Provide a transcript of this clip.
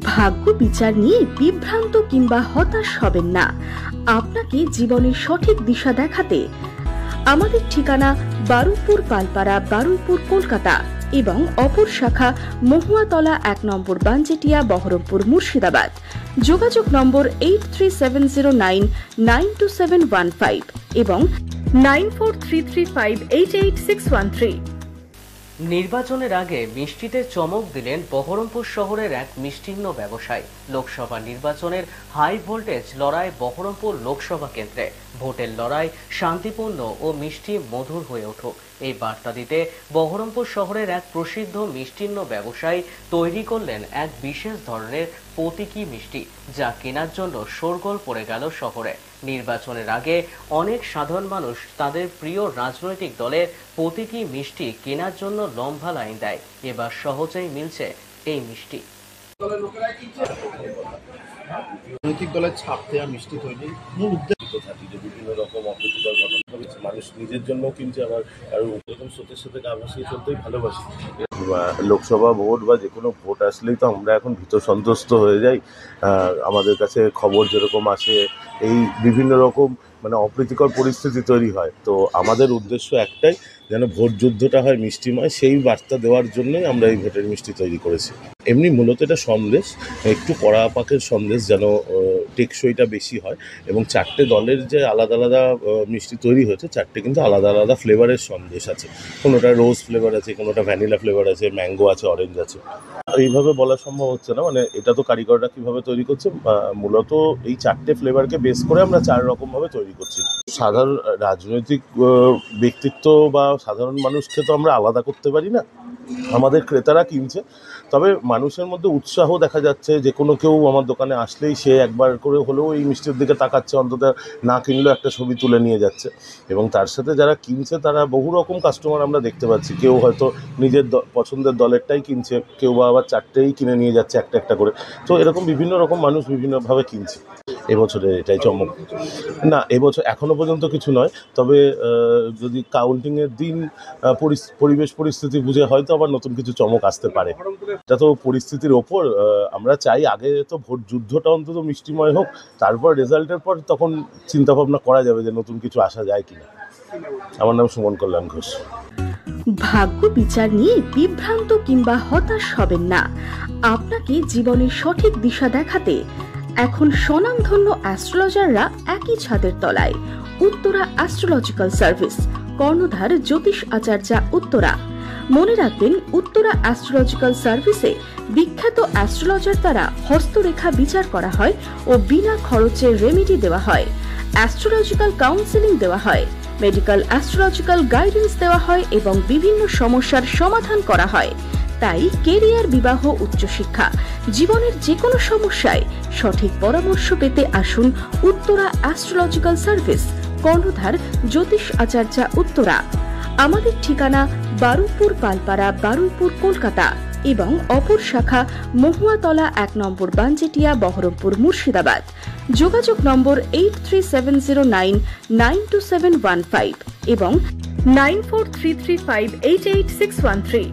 ভাগ্য বিচার নিয়ে বিভ্রান্ত কিংবা হতাশ হবেন না। আপনাকে জীবনের সঠিক দিশা দেখাতে আমাদের ঠিকানা বারুইপুর পালপাড়া, বারুইপুর, কলকাতা এবং অপর শাখা মহুয়াতলা 1 নম্বর বাঞ্জেটিয়া, বহরমপুর, মুর্শিদাবাদ। যোগাযোগ নম্বর 8370992715 এবং 9433588613। নির্বাচনের আগে মিষ্টিতে চমক দিলেন বহরমপুর শহরের এক মিষ্টিন্ন ব্যবসায়ী। লোকসভা নির্বাচনের হাই ভোল্টেজ লড়াই বহরমপুর লোকসভা কেন্দ্রে। ভোটের লড়াই শান্তিপূর্ণ ও মিষ্টি মধুর হয়ে উঠুক, এই বার্তা দিতে বহরমপুর শহরের এক প্রসিদ্ধ মিষ্টিন্ন ব্যবসায়ী তৈরি করলেন এক বিশেষ ধরনের প্রতীকী মিষ্টি, যা কেনার জন্য শোরগোল পড়ে গেল শহরে। নির্বাচনের আগে অনেক সাধারণ মানুষ তাদের প্রিয় রাজনৈতিক দলের প্রতীকী মিষ্টি কেনার জন্য লম্বা লাইন দেয়। এবার সহজেই মিলছে এই মিষ্টি। রাজনৈতিক দলের ছাপ দেওয়া মিষ্টি তৈরি মূল উদ্দেশ্য থাকি যে বিভিন্ন রকম অপ্রীতিকর ঘটনা মানুষ নিজের জন্য কিনছে, আবার কারো প্রথম স্রোতের সাথে গা ভাসিয়ে চলতেই ভালোবাসি। লোকসভা ভোট বা যে কোনো ভোট আসলেই তো আমরা এখন ভীত সন্ত্রস্ত হয়ে যাই। আমাদের কাছে খবর যেরকম আসে, এই বিভিন্ন রকম অপ্রীতিকর পরিস্থিতি তৈরি হয়। তো আমাদের উদ্দেশ্য একটাই, যেন ভোট যুদ্ধটা হয় মিষ্টিময়, সেই বার্তা দেওয়ার জন্যই আমরা এই ভোটের মিষ্টি তৈরি করেছি। এমনি মূলত এটা সন্দেশ, একটু কড়া পাকের সন্দেশ, যেন টেকসইটা বেশি হয়। এবং 4টে দলের যে আলাদা আলাদা মিষ্টি তৈরি হয়েছে, 4টে কিন্তু আলাদা আলাদা ফ্লেভারের সন্দেশ আছে। কোনোটা রোজ ফ্লেভার আছে, কোনোটা ভ্যানিলা ফ্লেভার আছে, ম্যাঙ্গো আছে, অরেঞ্জ আছে। এইভাবে বলা সম্ভব হচ্ছে না, এটা তো কারিগররা কীভাবে তৈরি করছে, মূলত এই 4টে ফ্লেভারকে বেস করে আমরা 4 রকমভাবে তৈরি করছি। সাধারণ রাজনৈতিক ব্যক্তিত্ব বা সাধারণ মানুষকে তো আমরা আলাদা করতে পারি না, আমাদের ক্রেতারা কিনছে। তবে মানুষের মধ্যে উৎসাহ দেখা যাচ্ছে, যে কোনো কেউ আমার দোকানে আসলেই সে একবার করে হলেও এই মিষ্টির দিকে তাকাচ্ছে, অন্তত না কিনলেও একটা ছবি তুলে নিয়ে যাচ্ছে। এবং তার সাথে যারা কিনছে তারা বহু রকম কাস্টমার আমরা দেখতে পাচ্ছি। কেউ হয়তো নিজের পছন্দের দলেরটাই কিনছে, কেউ বা আবার 4টেই কিনে নিয়ে যাচ্ছে একটা একটা করে। তো এরকম বিভিন্ন রকম মানুষ বিভিন্নভাবে কিনছে। এবছরের এটাই চমক। না, এবছর এখনও পর্যন্ত কিছু নয়, তবে যদি কাউন্টিংয়ের দিন পরিবেশ পরিস্থিতি বুঝে হয়তো আবার নতুন কিছু চমক আসতে পারে। এটা তো পরিস্থিতির ওপর। আমরা চাই আগে তো ভোট যুদ্ধটা অন্তত মিষ্টিময় হোক, তারপর রেজাল্টের পর তখন চিন্তাভাবনা করা যাবে যে নতুন কিছু আসা যায় কিনা। আমার নাম সুমন কল্যাণ ঘোষ। ভাগ্য বিচার নিয়ে বিভ্রান্ত কিংবা হতাশ হবেন না। আপনাকে জীবনের সঠিক দিশা দেখাতে এখন স্বনামধন্য অ্যাস্ট্রোলজাররা একই ছাদের তলায়। উত্তরা অ্যাস্ট্রোলজিক্যাল সার্ভিস, কর্ণধার জ্যোতিষ আচার্য, উত্তরা। মনে রাখবেন, উত্তরা অ্যাস্ট্রোলজিক্যাল সার্ভিসে বিখ্যাত অ্যাস্ট্রোলজার দ্বারা হস্তরেখা বিচার করা হয় ও বিনা খরচে রেমেডি দেওয়া হয়। অ্যাস্ট্রোলজিক্যাল কাউন্সেলিং দেওয়া হয়, মেডিকেল অ্যাস্ট্রোলজিক্যাল গাইডেন্স দেওয়া হয় এবং বিভিন্ন সমস্যার সমাধান করা হয়। তাই কেরিয়ার, বিবাহ, উচ্চশিক্ষা, জীবনের যে কোনো সমস্যায় সঠিক পরামর্শ পেতে আসুন উত্তরা অ্যাস্ট্রোলজিক্যাল সার্ভিস, কর্ণধার জ্যোতিষ আচার্য, উত্তরা। আমাদের ঠিকানা বারুইপুর পালপাড়া, বারুইপুর, কলকাতা এবং অপর শাখা মহুয়াতলা 1 নম্বর বাঞ্জেটিয়া, বহরমপুর, মুর্শিদাবাদ। যোগাযোগ নম্বর 8370992715 এবং 9433588613।